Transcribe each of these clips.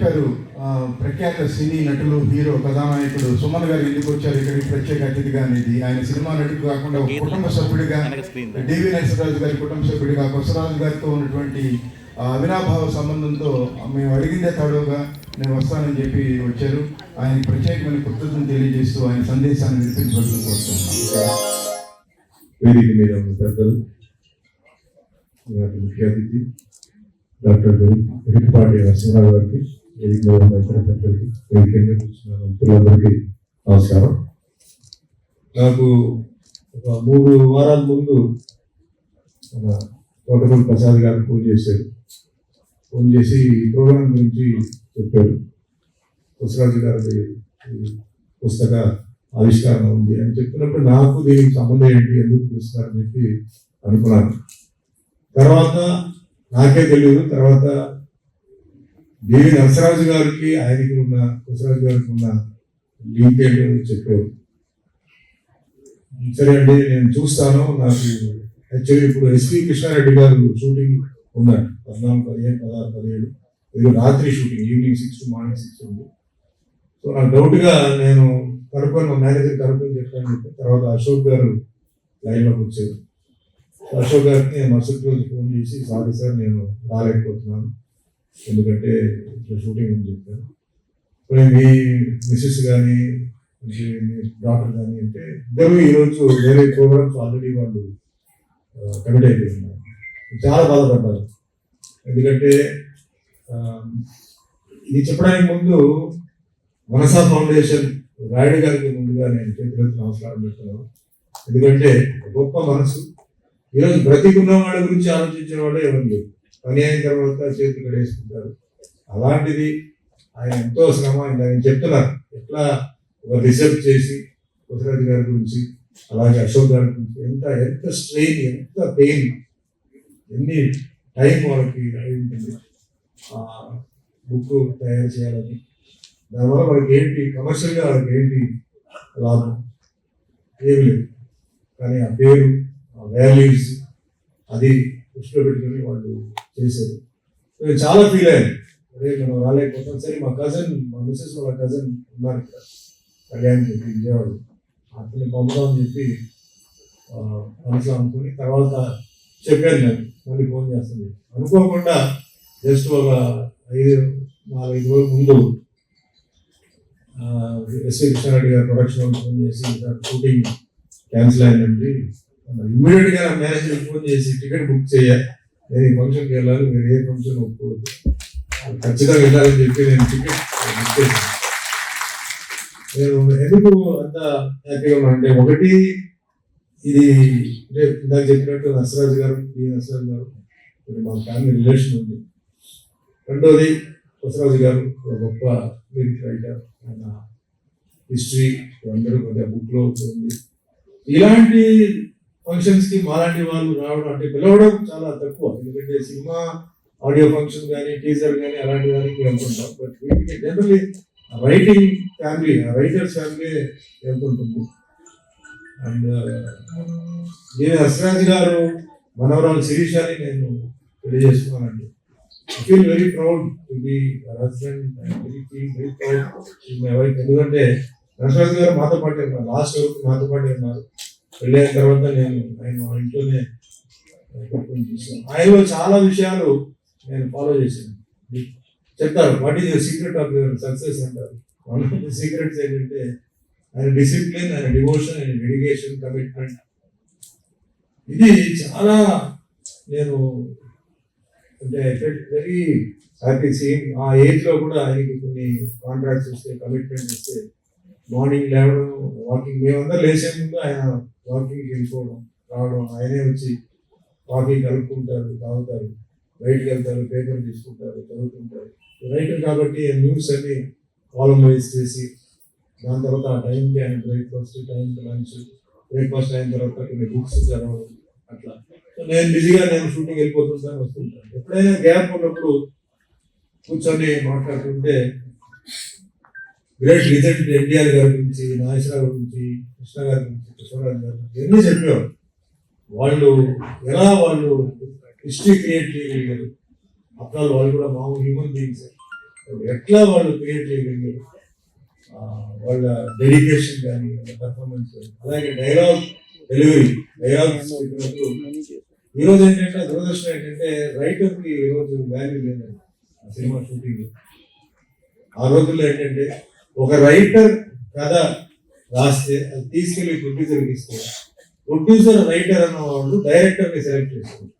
చెప్పారు, ప్రఖ్యాత సినీ నటులు, హీరో, కథానాయకుడు సుమన్ గారు ఎందుకు వచ్చారు ఇక్కడికి ప్రత్యేక అతిథిగా అనేది. ఆయన సినిమా నటుడు కాకుండా ఒక కుటుంబ సభ్యుడిగా, డివి నరసింహరాజు గారి కుటుంబ సభ్యుడిగా కొసరాజు గారితో ఉన్నటువంటి అవినాభావ సంబంధంతో మేము అడిగిందే తడవుగా నేను వస్తానని చెప్పి వచ్చారు. ఆయన ప్రత్యేకమైన కృతజ్ఞతలు తెలియజేస్తూ ఆయన సందేశాన్ని వినిపించవలసిన కోరుతున్నాను. వేదిక మీద ఉన్న పెద్దలు, ముఖ్య అతిథి డాక్టర్ వెలిపాటి నరసింహరావు గారికి, వేదిక మీద ఉన్న ఇతర పెద్దలకి, వేదిక మీద కూర్చున్న మిత్రులందరికీ నమస్కారం. నాకు ఒక 3 వారాల ముందు మన తోటపల్లి ప్రసాద్ గారు ఫోన్ చేసి ఈ ప్రోగ్రాం గురించి చెప్పారు. కొసరాజు గారి పుస్తక ఆవిష్కరణ ఉంది అని చెప్పినప్పుడు నాకు దీనికి సంబంధం ఏంటి, ఎందుకు పిలుస్తారని చెప్పి అనుకున్నాను. తర్వాత నాకే తెలియదు, తర్వాత డివి నరసరాజు గారికి ఆయనకి ఉన్న కొసరాజు గారికి ఉన్న లింక్ ఏంటో చెప్పారు. సరే అండి నేను చూస్తాను. నాకు యాక్చువల్లీ ఇప్పుడు ఎస్పి కృష్ణారెడ్డి గారు షూటింగ్ ఉన్నారు 14, 15, 16, 17 ఇది రాత్రి షూటింగ్, ఈవినింగ్ 6 to మార్నింగ్ 6 ఉంది. సో నాకు డౌట్గా నేను కనుక్కొని మా మేనేజర్ కనుక్కొని చెప్పాను. తర్వాత అశోక్ గారు లైన్లోకి వచ్చారు. అశోక్ గారికి నేను మరుసటి రోజు ఫోన్ చేసి, సారీ సార్ నేను రాలేకపోతున్నాను ఎందుకంటే ఇట్లా షూటింగ్ అని చెప్పాను. మీ మిస్సెస్ కానీ డాక్టర్ కానీ అంటే ఇద్దరు ఈరోజు వేరే ప్రోగ్రామ్స్ ఆల్రెడీ వాళ్ళు కమిట్ అయిపోతున్నారు. చాలా బాధపడ్డారు. ఎందుకంటే ఇది చెప్పడానికి ముందు మనసా ఫౌండేషన్ రాయుడు గారికి ముందుగా నేను చేతులెత్తి నమస్కారం పెడుతున్నాను. ఎందుకంటే గొప్ప మనసు. ఈరోజు బ్రతికున్న వాళ్ళ గురించి ఆలోచించిన వాళ్ళే ఎవరు లేరు. పని అయిన తర్వాత చేతులు కడేసుకుంటారు. అలాంటిది ఆయన ఎంతో శ్రమ. ఆయన చెప్తున్నారు ఎట్లా ఒక రీసెర్చ్ చేసి కొసరాజు గారి గురించి, అలాగే అశోక్ గారి గురించి ఎంత స్ట్రెయిన్, ఎంత పెయిన్, ఎన్ని టైం వాళ్ళకి అయి ఉంటుంది బుక్ తయారు చేయాలని. దానివల్ల వాళ్ళకి ఏంటి కమర్షియల్గా వాళ్ళకి ఏంటి లాభం, ఏమి లేదు. కానీ ఆ పేరు, ఆ వాల్యూస్ అది దృష్టిలో పెట్టుకుని వాళ్ళు చేశారు. నేను చాలా ఫీల్ అయ్యాను, అదే మనం రాలేకపోతాం. సరే మా మిస్సెస్ వాళ్ళ కజిన్ ఉన్నారు ఇక్కడ కళ్యాణ్ చెప్పి విజయవాడ, అతన్ని పంపుదామని చెప్పి మనసులో అనుకుని తర్వాత చెప్పాను. నేను మళ్ళీ ఫోన్ చేస్తాను అనుకోకుండా జస్ట్ ఒక 4-5 రోజుల ముందు ఎస్వి కృష్ణారెడ్డి గారు ప్రొడక్షన్ ఫోన్ చేసి షూటింగ్ క్యాన్సిల్ అయిందండి. ఇమ్మీడియట్గా మేనేజర్ ఫోన్ చేసి టికెట్ బుక్ చేయాలి, నేను ఈ ఫంక్షన్కి వెళ్ళాలి, మీరు ఏ ఫంక్షన్ ఒప్పుకోవద్దు, ఖచ్చితంగా వెళ్ళాలని చెప్పి నేను టికెట్ బుక్ చేశాను. నేను ఎందుకు అంత హ్యాపీగా ఉన్నా అంటే, ఒకటి ఇది ఇందాక చెప్పినట్టు నరసరాజు గారు మా ఫ్యామిలీ రిలేషన్ ఉంది. రెండోది కొసరాజు గారు ఒక గొప్ప లిరిక్ రైటర్, ఆయన హిస్టరీ అందరూ కొద్దిగా బుక్లో ఉంది. ఇలాంటి ఫంక్షన్స్కి మాలాంటి వాళ్ళు రావడం అంటే పిలవడం చాలా తక్కువ. ఎందుకంటే సినిమా ఆడియో ఫంక్షన్ కానీ టీజర్ కానీ అలాంటి దానికి వెళ్తుంటాం. బట్ వీటికి generally writing family, writers family వెళ్తుంటుంది. అండ్ నేను నరసరాజు గారు మనవరాలు శిరీషాని నేను పెళ్లి చేసుకున్నానండి. I feel very proud to be her husband and very proud to my wife. ఎందుకంటే నరసరాజు గారు మాతో పాటే ఉన్నారు, లాస్ట్ వరకు మాతో పాటే ఉన్నారు. పెళ్ళి అయిన తర్వాత నేను ఆయన ఇంట్లోనే చూసాను. ఆయనలో చాలా విషయాలు నేను ఫాలో చేశాను. చెప్తారు what is your secret of your success అంటారు. వన్ ఆఫ్ ది సీక్రెట్స్ ఏంటంటే ఆయన డిసిప్లిన్, ఆయన డివోషన్, ఆయన డెడికేషన్, కమిట్మెంట్. ఇది చాలా నేను అంటే వెరీ హ్యాపీ సీయింగ్. ఆ ఏజ్లో కూడా ఆయనకి కొన్ని కాంట్రాక్ట్స్ వస్తే, కమిట్మెంట్ వస్తే మార్నింగ్ లేవడం, వాకింగ్, మేమందరూ లేచే ముందు ఆయన వాకింగ్కి వెళ్ళిపోవడం, రావడం, ఆయనే వచ్చి కాఫీ కలుపుకుంటారు, తాగుతారు, బయటకు వెళ్తారు, పేపర్ తీసుకుంటారు, చదువుతుంటారు. రైటర్ కాబట్టి న్యూస్ అన్ని కాలం వైజ్ చేసి, దాని తర్వాత ఆ టైంకి ఆయన బ్రేక్ఫాస్ట్, టైంకి లంచ్, బ్రేక్ఫాస్ట్ అయిన తర్వాత కొన్ని బుక్స్ చదవడం అట్లా. సో నేను బిజీగా నేను షూటింగ్ వెళ్ళిపోతుంటాను, వస్తుంటాను. ఎప్పుడైనా గ్యాప్ ఉన్నప్పుడు కూర్చొని మాట్లాడుతుంటే గ్రేట్ లిజెండ్ ఎన్టీఆర్ గారి గురించి, నాగేశ్వరరావు గురించి, కృష్ణ గారి గురించి, కృష్ణరాజు గారి గురించి ఎన్ని చెప్పేవారు. వాళ్ళు ఎలా హిస్టరీ క్రియేట్ చేయగలిగారు. అప్పుడు వాళ్ళు కూడా మామూలు హ్యూమన్ బీయింగ్స్. ఎట్లా వాళ్ళు క్రియేట్ చేయగలిగారు, వాళ్ళ డెడికేషన్ కానీ వాళ్ళ పర్ఫార్మెన్స్ కానీ, అలాగే డైలాగ్ డెలివరీ, డైలాగ్స్ చెప్పినప్పుడు ఈరోజు ఏంటంటే దురదృష్టం ఏంటంటే రైటర్కి ఈరోజు వాల్యూ లేదండి ఆ సినిమా షూటింగ్. ఆ రోజుల్లో ఏంటంటే ఒక రైటర్ కథ రాస్తే అది తీసుకెళ్లి ప్రొడ్యూసర్కి ఇస్తారు, ప్రొడ్యూసర్ రైటర్ అన్న వాళ్ళు డైరెక్టర్ని సెలెక్ట్ చేస్తారు.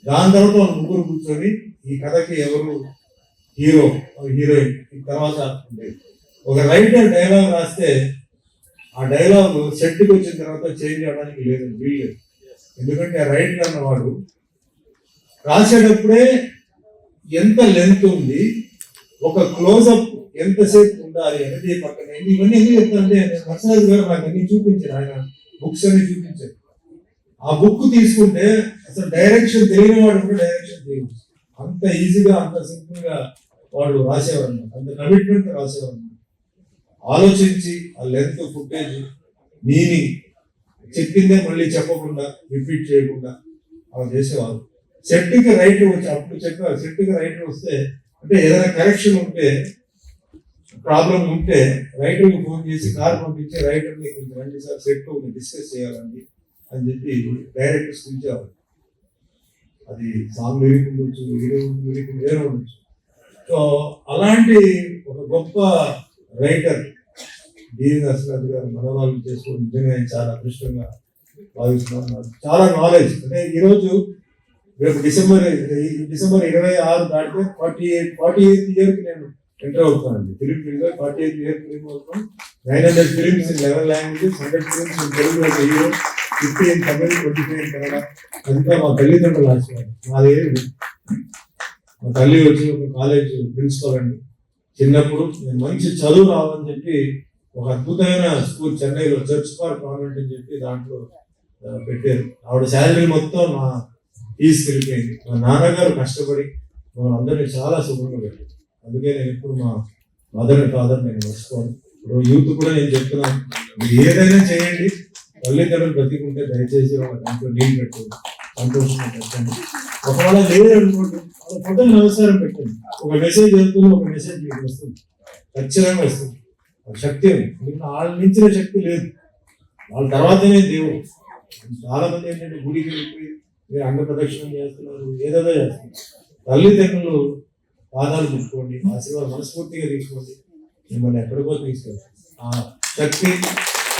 దాని తర్వాత వాళ్ళు ముగ్గురు కూర్చొని ఈ కథకి ఎవరు హీరో హీరోయిన్ తర్వాత ఉండేది. ఒక రైటర్ డైలాగ్ రాస్తే ఆ డైలాగ్ సెట్కి వచ్చిన తర్వాత చేంజ్ అవడానికి లేదు, వీల్లేదు. ఎందుకంటే ఆ రైటర్ అన్నవాడు రాసేటప్పుడే ఎంత లెంత్ ఉంది, ఒక క్లోజప్ ఎంతసేపు ఉండాలి అనేది పక్కన ఇవన్నీ ఎందుకు చెప్తానంటే నరసరాజు గారు నాకు అన్ని చూపించారు, ఆయన బుక్స్ అన్ని చూపించారు. ఆ బుక్ తీసుకుంటే అసలు డైరెక్షన్ తెలియని వాడు కూడా డైరెక్షన్ చేయవచ్చు, అంత ఈజీగా అంత సింపుల్ గా వాడు రాసేవారు అన్నమాట, అంత కమిట్మెంట్ రాసేవారు అన్నమాట. ఆలోచించి ఆ లెంత్ ఫుటేజ్ మీనింగ్ చెప్పిందే మళ్ళీ చెప్పకుండా రిపీట్ చేయకుండా అలా చేసేవారు. సెట్కి రైటర్ వచ్చి అప్పుడు చెప్పారు, సెట్కి రైటర్ వస్తే అంటే ఏదైనా కరెక్షన్ ఉంటే ప్రాబ్లం ఉంటే రైటర్కి ఫోన్ చేసి కార్ పంపించి రైటర్ని కొంచెం రండి సార్ సెట్ డిస్కస్ చేయాలండి అని చెప్పి డైరెక్టర్స్ పిలిచేవారు. అది సాంగ్ లిరిక్ ఉండొచ్చు, హీరో లిరిక్ వేరే ఉండొచ్చు. సో అలాంటి ఒక గొప్ప రైటర్ డివి నరసరాజు గారు మనవాళ్ళు చేసుకోవడం నిజంగా నేను చాలా అదృష్టంగా భావిస్తున్నాను. చాలా నాలెడ్జ్ అంటే ఈరోజు రేపు డిసెంబర్ 26 దాటితే 48th ఇయర్కి నేను ఎంటర్ అవుతానండి film field. 48th year film అవుతాను. 900 films in 11 languages, 100 films in Telugu ఒక hero, 50 in Tamil, 25 in Kannada. అంతా మా తల్లిదండ్రులు ఆశీర్వాదం. మాది మా తల్లి వచ్చి ఒక కాలేజ్ ప్రిన్సిపల్ అండి. చిన్నప్పుడు నేను మంచి చదువు రావాలని చెప్పి ఒక అద్భుతమైన స్కూల్ చెన్నైలో చర్చ్ పార్క్ కాన్వెంట్ అని చెప్పి దాంట్లో పెట్టారు. ఆవిడ శాలరీ మొత్తం మా తీసుకెళ్ళిపోయింది. మా నాన్నగారు కష్టపడి మమ్మల్ని అందరినీ చాలా శుభ్రంగా పెట్టారు. అందుకే నేను ఎప్పుడు మా మదర్ అండ్ ఫాదర్ నేను మర్చిపోను. ఇప్పుడు యూత్ కూడా నేను చెప్తున్నాను, మీరు ఏదైనా చేయండి, తల్లిదండ్రులు బ్రతికుంటే దయచేసి వాళ్ళ దాంట్లో నీళ్ళు పెట్టండి, సంతోషంగా పెట్టండి. ఒకవేళ లేదు అనుకోండి వాళ్ళ ఫోటోని నమస్కారం పెట్టండి. ఒక మెసేజ్ వెళ్తుంది, ఒక మెసేజ్ మీకు వస్తుంది, ఖచ్చితంగా వస్తుంది. శక్తి ఉంది, ఎందుకంటే వాళ్ళ మించిన శక్తి లేదు, వాళ్ళ తర్వాతనే దేవుడు. చాలా మంది ఏంటంటే గుడికి వెళ్ళిపోయి మీరు అంగ ప్రదక్షిణం చేస్తున్నారు, ఏదేదో చేస్తున్నారు. తల్లిదండ్రులు పాదాలు పెట్టుకోండి, ఆశీర్వాదం మనస్ఫూర్తిగా తీసుకోండి, మిమ్మల్ని ఎక్కడికో తీసుకెళ్తారు. ఆ శక్తి,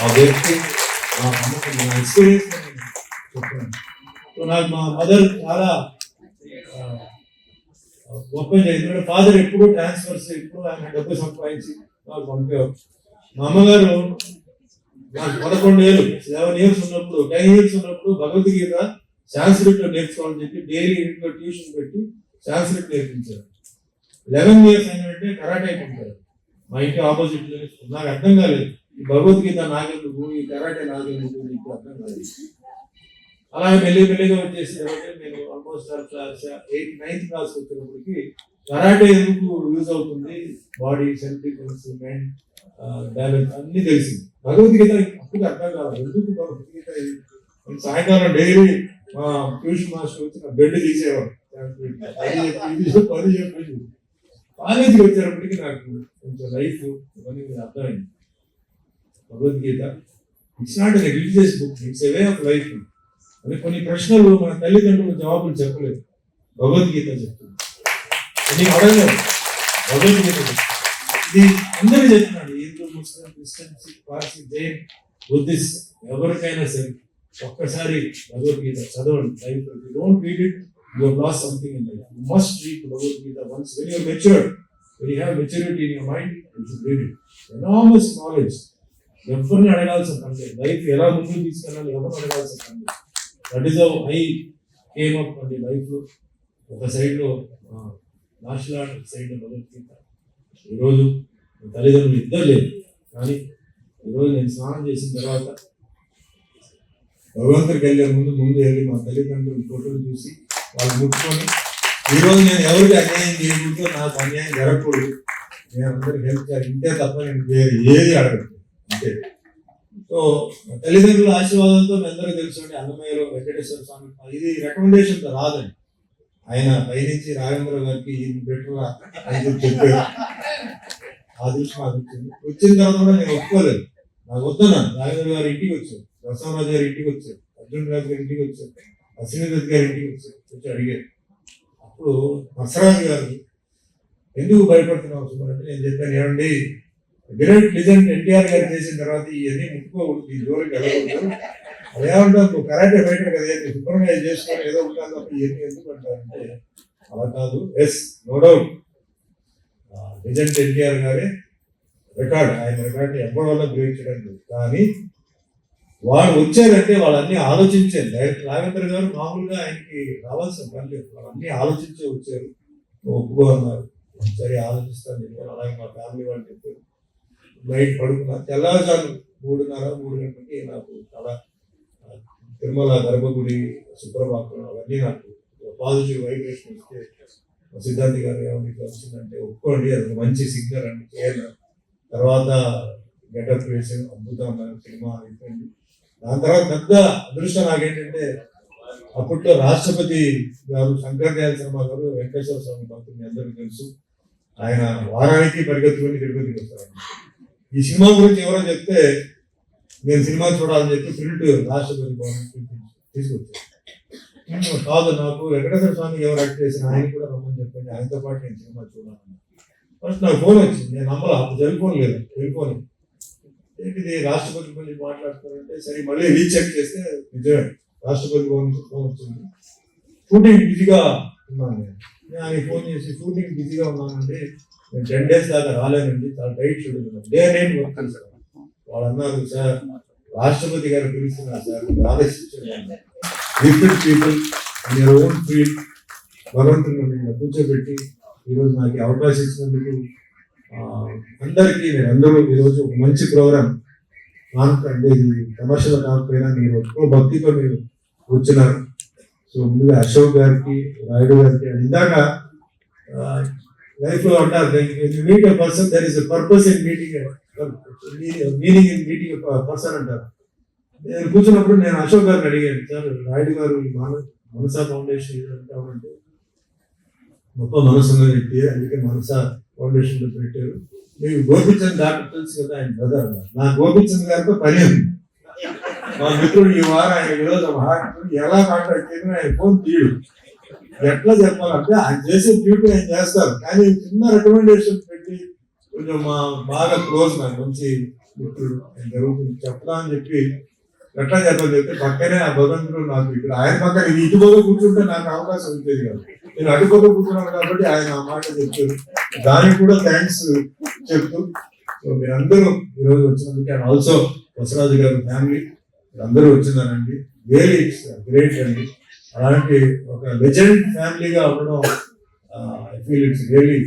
ఆ వ్యక్తి, ఆ నమ్మకం, నా ఎక్స్పీరియన్స్ చెప్తున్నాను. సో నాకు మా మదర్ చాలా గొప్ప ఎందుకంటే ఫాదర్ ఎప్పుడు ట్రాన్స్ఫర్స్, ఎప్పుడు ఆయన డబ్బు సంపాదించి నాకు పంపేవారు. మా అమ్మగారు నాకు 11 ఏళ్ళు 7 ఇయర్స్ ఉన్నప్పుడు 10 ఇయర్స్ ఉన్నప్పుడు భగవద్గీత సాంస్క్రిట్ లో నేర్చుకోవాలని చెప్పి డైలీ ఇంట్లో ట్యూషన్ పెట్టి సాంస్క్రిట్ నేర్పించారు. 11 ఇయర్స్ అయినంటే కరాటే పంపారు. మా ఇంటి ఆపోజిట్ లో. నాకు అర్థం కాలేదు, ఈ భగవద్గీత నాకెందుకు, ఈ కరాటే నాకెందుకు, నీకు అర్థం కాలేదు. అలాగే మెల్లిగా వచ్చేసి నేను ఆల్మోస్ట్ 8th 9th క్లాస్ వచ్చినప్పటికి కరాటే ఎందుకు యూజ్ అవుతుంది, body self defence, mind balance అన్ని తెలిసింది. భగవద్గీత అప్పుడు అర్థం కావాలి ఎందుకు భగవద్గీత. సాయంకాలం డైలీ మా ట్యూషన్ మాస్టర్ వచ్చి నా బెడ్ తీసేవాడు, పని చెప్పేసి. కాలేజీకి వచ్చేటప్పటికి నాకు కొంచెం లైఫ్ ఇవన్నీ అర్థమైంది. Bhagavad Gita it's not a religious book, it's a way of life. అని కొన్ని ప్రశ్నలు మన తల్లిదండ్రులు జవాబులు చెప్పలేదు, భగవద్గీత చెప్తుంది. నేను అడగలేదు, భగవద్గీత చెప్తుంది. ఇది అందరూ చెప్తున్నాడు, హిందూ, ముస్లిం, క్రిస్టియన్స్, పార్సీ, జైన్, బుద్ధిస్ట్, ఎవరికైనా సరే ఒక్కసారి భగవద్గీత చదవండి. Life don't read it, you have lost something in life. You must read Bhagavad Gita once. When you are matured, when you have maturity in your mind, you should read it. Enormous knowledge. ఎవరిని అడగాల్సిన పని లేదు. Life ఎలా ముందుకు తీసుకెళ్ళాలి ఎవరిని అడగాల్సిన పని లేదు. That is how I came up అండి లైఫ్లో. ఒక సైడ్లో మార్షల్ ఆర్ట్, ఒక సైడ్లో భగవద్గీత. ఈరోజు తల్లిదండ్రులు ఇద్దరు లేదు, కానీ ఈరోజు నేను స్నానం చేసిన తర్వాత భగవంతుడికి వెళ్ళే ముందు వెళ్ళి మా తల్లిదండ్రులు ఫోటోలు చూసి వాళ్ళు ముట్టుకొని, ఈరోజు నేను ఎవరికి అన్యాయం చేయకూడదు, నాకు అన్యాయం జరగకూడదు, నేను అందరికి హెల్ప్ చేయాలి, ఇంతే తప్ప నేను వేరే ఏది అడగదు అంతే. సో తల్లిదండ్రుల ఆశీర్వాదంతో మీ అందరూ తెలుసు అండి, అన్నమయ్యలో వెంకటేశ్వర స్వామి. ఇది రికమెండేషన్ రాదండి, ఆయన పైనుంచి రాఘవేంద్ర గారికి ఈయన బెటరా అని చెప్పారు. ఆ దృష్టి నాకు వచ్చింది. వచ్చిన తర్వాత కూడా నేను ఒప్పుకోలేదు. నాకు వద్దన్నాను. రాఘవేంద్ర గారి ఇంటికి వచ్చారు, ప్రసన్నరాజు గారి ఇంటికి వచ్చారు, అర్జున్ రాజు గారి ఇంటికి వచ్చారు, అశ్విని గారి ఇంటికి వచ్చి అడిగారు. అప్పుడు నర్సరాజు గారు ఎందుకు భయపడుతున్నావు సుమారు అంటే నేను చెప్పాను, ఏమండి గ్రేట్ లిజెండ్ ఎన్టీఆర్ గారు చేసిన తర్వాత ఇవన్నీ ముట్టుకోకూడదు, ఈ జోలికి వెళ్ళకూడదు. అదేమంటావు, నువ్వు కరాటే ఫైటర్ కదా, నువ్వు శుభ్రంగా చేసుకొని ఏదో ఉంటాను తప్ప ఇవన్నీ ఎందుకు అంటారంటే అలా కాదు. Yes, no doubt legend NTR గారే రికార్డ్, ఆయన రికార్డు ఎవరి వల్ల బ్రేక్ చేయడం లేదు. కానీ వాళ్ళు వచ్చారంటే వాళ్ళన్నీ ఆలోచించారు. డైరెక్టర్ రాఘవేంద్ర గారు మామూలుగా ఆయనకి రావాల్సిన పని లేదు, వాళ్ళన్నీ ఆలోచించే వచ్చారు. ఒప్పుకో అన్నారు, సరే ఆలోచిస్తాను చెప్పారు. అలాగే మా ఫ్యామిలీ వాళ్ళు చెప్పారు. నైట్ పడుకున్నారు. తెల్లవారుజాము 3:30 గంటలకి నాకు చాలా తిరుమల గర్భగుడి సుప్రభాతం అవన్నీ నాకు పాజిటివ్ వైబ్రేషన్ ఇస్తే సిద్ధార్థి గారు ఏమని వచ్చిందంటే ఒప్పుకోండి, అది ఒక మంచి సిగ్నల్ అండి చేయాలి. తర్వాత గెటప్ వేసి అద్భుతం సినిమా అయిపోయింది. దాని తర్వాత పెద్ద అదృష్టం నాకేంటంటే అప్పట్లో రాష్ట్రపతి గారు శంకర్ దయాళ్ శర్మ గారు వెంకటేశ్వర స్వామి భక్తులు మీ అందరికీ తెలుసు. ఆయన వారానికి పరిగెత్తుకొని తిరుపతికి వస్తారు. ఈ సినిమా గురించి ఎవరో చెప్తే నేను సినిమా చూడాలని చెప్పి ప్రింట్ రాష్ట్రపతి భవన్ తీసుకొచ్చాను. కాదు, నాకు వెంకటేశ్వర స్వామి ఎవరు యాక్ట్ చేసిన ఆయన కూడా రమ్మని చెప్పండి, ఆయనతో పాటు నేను సినిమా చూడాలన్నా. ఫస్ట్ నాకు ఫోన్ వచ్చింది, నేను నమ్మలా, టెలిఫోన్ లేదు, టెలిఫోన్ ఏంటిది రాష్ట్రపతి గురించి మాట్లాడుతున్నారంటే సరే మళ్ళీ రీచెక్ చేస్తే నిజమే రాష్ట్రపతి భవన్ నుంచి ఫోన్ వచ్చింది. షూటింగ్ బిజీగా ఉన్నాను నేను ఆయన ఫోన్ చేసి షూటింగ్ బిజీగా ఉన్నానండి, నేను 10 days దాకా రాలేనండి, చాలా టైట్ షూటింగ్ ఉన్నాను, నేను వర్క్ సార్. వాళ్ళు అన్నారు, సార్ రాష్ట్రపతి గారు పిలుస్తున్నారు సార్, మీరు ఆలోచించండి, repeat people and your own field. భగవంతుని కూర్చోబెట్టి ఈరోజు నాకు అవకాశం ఇచ్చినందుకు అందరికీ నేను అందరూ ఈరోజు ఒక మంచి ప్రోగ్రామ్ అంటే ఇది కమర్షియల్ కాకపోయినా మీరు ఎక్కువ భక్తితో మీరు కూర్చున్నారు. సో ముందుగా అశోక్ గారికి, రాయుడు గారికి, ఇందాక లైఫ్ లో అంటారు meet a person there is a purpose in meeting, meaning in meeting person అంటారు. నేను కూర్చున్నప్పుడు నేను అశోక్ గారిని అడిగాను, సార్ రాయుడు గారు మనసా ఫౌండేషన్ అంటే గొప్ప మనసున్న వ్యక్తి, అందుకే మనసా ఫౌండేషన్ పెట్టారు. మీకు గోపిచంద్ డాక్టర్ తెలుసు కదా, ఆయన బ్రదర్. నా గోపిచంద్ గారితో పని ఉంది. మా మిత్రుడు ఈ వారం ఆయన ఈరోజు ఎలా కాంటాక్ట్ చేసినా ఆయన ఫోన్ తీయడు. ఎట్లా చెప్పాలంటే ఆయన చేసే డ్యూటీ ఆయన చేస్తారు, కానీ చిన్న రికమెండేషన్ పెట్టి కొంచెం మా బాగా క్లోజ్ నాకు మంచి మిత్రుడు ఆయన జరుగుతుంది చెప్తా అని చెప్పి ఎట్లా చెప్పాలి చెప్తే పక్కనే ఆ భగవంతుడు నాకు ఇక్కడ ఆయన పక్కన ఇటు పోగా కూర్చుంటే నాకు అవకాశం ఉంటుంది కదా, నేను అటుపోగా కూర్చున్నాను కాబట్టి ఆయన ఆ మాట చెప్పారు. దానికి కూడా థ్యాంక్స్ చెప్తూ మీరందరూ ఈరోజు వచ్చినందుకు అండ్ ఆల్సో వసరాజు గారి ఫ్యామిలీ అందరూ వచ్చిందనండి, రియలీ ఇట్స్ గ్రేట్ అండి. అలాంటి ఒక లెజెండ్ ఫ్యామిలీగా ఉండడం I feel it's really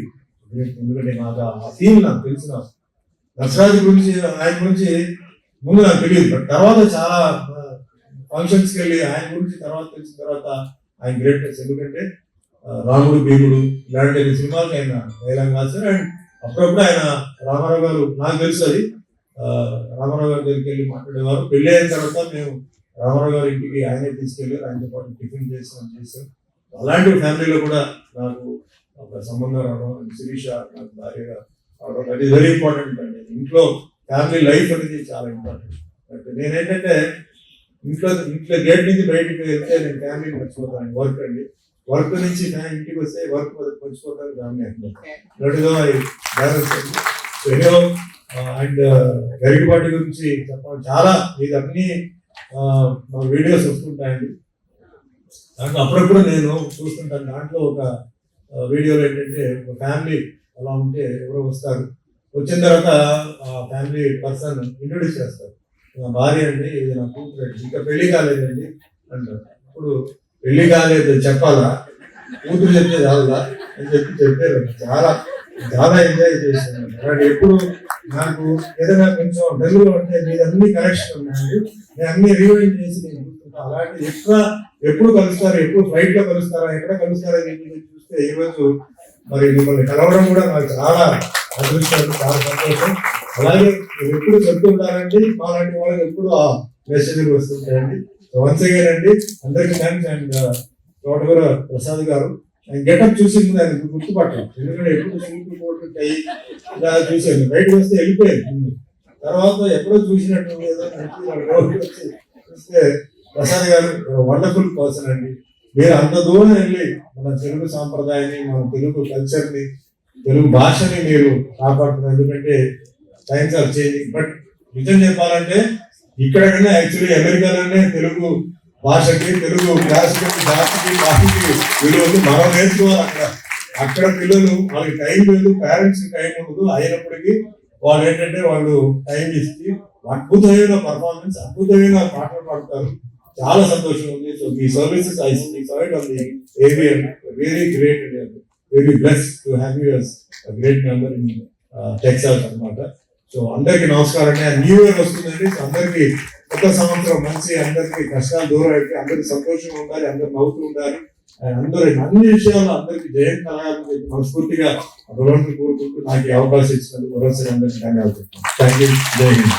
great. ఎందుకంటే నాకు ఆ ఫీల్ నాకు తెలిసిన వసరాజు గురించి ఆయన గురించి ముందు నాకు తెలియదు, బట్ తర్వాత చాలా ఫంక్షన్స్కి వెళ్ళి ఆయన గురించి తర్వాత తెలిసిన తర్వాత ఆయన గ్రేట్నెస్. ఎందుకంటే రాముడు భీముడు ఇలాంటి సినిమాలకి ఆయన డైలాగ్ రాశారు. అండ్ అప్పుడప్పుడు ఆయన రామారావు గారు నాకు తెలుసు అది రామారావు గారి దగ్గరికి వెళ్ళి మాట్లాడేవారు. పెళ్లి అయిన తర్వాత మేము రామారావు గారి ఇంటికి ఆయనే తీసుకెళ్ళి ఆయనతో పాటు టిఫిన్ చేసాం. అలాంటి ఫ్యామిలీలో కూడా నాకు ఒక సంబంధం రావడం, శిరీష నాకు భార్యగా అవడం, అది వెరీ ఇంపార్టెంట్ అండి. ఇంట్లో ఫ్యామిలీ లైఫ్ అనేది చాలా ఇంపార్టెంట్. బట్ నేనేంటంటే ఇంట్లో గేట్ నుంచి బయటికి వెళ్తే నేను ఫ్యామిలీని మర్చిపోతాను. వర్క్ అండి, వర్క్ నుంచి ఇంటికి వస్తే వర్క్ మర్చిపోతాను, ఫ్యామిలీ అండ్ గరికపాటి గురించి చెప్పాలి చాలా. ఇది అన్ని మా వీడియోస్ వస్తుంటాయండి, దాంట్లో అప్పుడప్పుడు నేను చూస్తుంటాను. దాంట్లో ఒక వీడియోలో ఏంటంటే ఒక ఫ్యామిలీ అలా ఉంటే ఎవరో వస్తారు, వచ్చిన తర్వాత ఆ ఫ్యామిలీ పర్సన్ ఇంట్రొడ్యూస్ చేస్తారు, నా భార్య అండి, ఇది నా కూతురు, ఇంకా పెళ్లి కాలేదండి అంటారు. ఇప్పుడు పెళ్లి కాలేదు చెప్పాలా, కూతురు చెప్తే చాలా అని చెప్పారు. చాలా చాలా ఎంజాయ్ చేశాను. అలాంటి ఎప్పుడు నాకు ఏదైనా కొంచెం డెలివరీ అంటే మీరు అన్ని కరెక్షన్ ఉన్నాయండి, నేను అన్ని రీవైండ్ చేసి నేను చూస్తుంటాను. అలాంటి ఎప్పుడు కలుస్తారు, ఎప్పుడు ఫ్లైట్ లో కలుస్తారా, ఎక్కడ కలుస్తారా చూస్తే ఈరోజు మరి మిమ్మల్ని కలవడం కూడా నాకు చాలా అదృష్టం, చాలా సంతోషం. అలాగే మీరు ఎప్పుడు చెప్తూ ఉంటారండి, మాలాంటి వాళ్ళకి ఎప్పుడు ఆ మెసేజ్లు వస్తుంటాయండి. వన్స్ అగైన్ అండి అందరికీ థ్యాంక్స్. అండ్ తోటకూర ప్రసాద్ గారు ఆయన గెటప్ చూసి ముందు ఆయన గుర్తుపట్టాలి, ఎందుకంటే ఎప్పుడు సూటు కోటు టై ఇలా చూసాను, బయటకు వస్తే వెళ్ళిపోయారు ముందు. తర్వాత ఎప్పుడో చూసినట్టు ఏదో చూస్తే ప్రసాద్ గారు వండర్ఫుల్ పర్సన్ అండి. మీరు అంత దూరం వెళ్ళి మన తెలుగు సాంప్రదాయాన్ని, మన తెలుగు కల్చర్ని, తెలుగు భాషని మీరు కాపాడుతున్నారు. ఎందుకంటే టైమ్స్ ఆర్ చేంజింగ్. బట్ నిజం చెప్పాలంటే ఇక్కడ కన్నా యాక్చువల్లీ అమెరికాలోనే తెలుగు భాషకి, తెలుగు క్లాసికల్ జాతికి, భాషకి విలువలు మనం నేర్చుకోవాలి. అక్కడ పిల్లలు వాళ్ళకి టైం లేదు, పేరెంట్స్ టైం ఉండదు, అయినప్పటికీ వాళ్ళు ఏంటంటే వాళ్ళు టైం ఇచ్చి అద్భుతమైన పర్ఫార్మెన్స్, అద్భుతమైన పాటలు పాడతారు. చాలా సంతోషం ఉంది. So me services I saw it on the AVM, really great and really blessed to have you as a great member in Texas అన్నమాట. సో అందరికి నమస్కారం అండి. న్యూ ఇయర్ వస్తుందండి. సో అందరికి కొత్త సంవత్సరం మంచి, అందరికి కష్టాలు దూరం అయితే అందరికి సంతోషంగా ఉండాలి, అందరు నవ్వుతూ ఉండాలి, అందరూ అన్ని విషయాల్లో అందరికి జయం కలగాలని చెప్పి మనస్ఫూర్తిగా భగవంతుని కోరుకుంటూ నాకు ఈ అవకాశం ఇచ్చినందుకు మరోసారి అందరికీ ధన్యవాదాలు. Thank you. జై హింద్.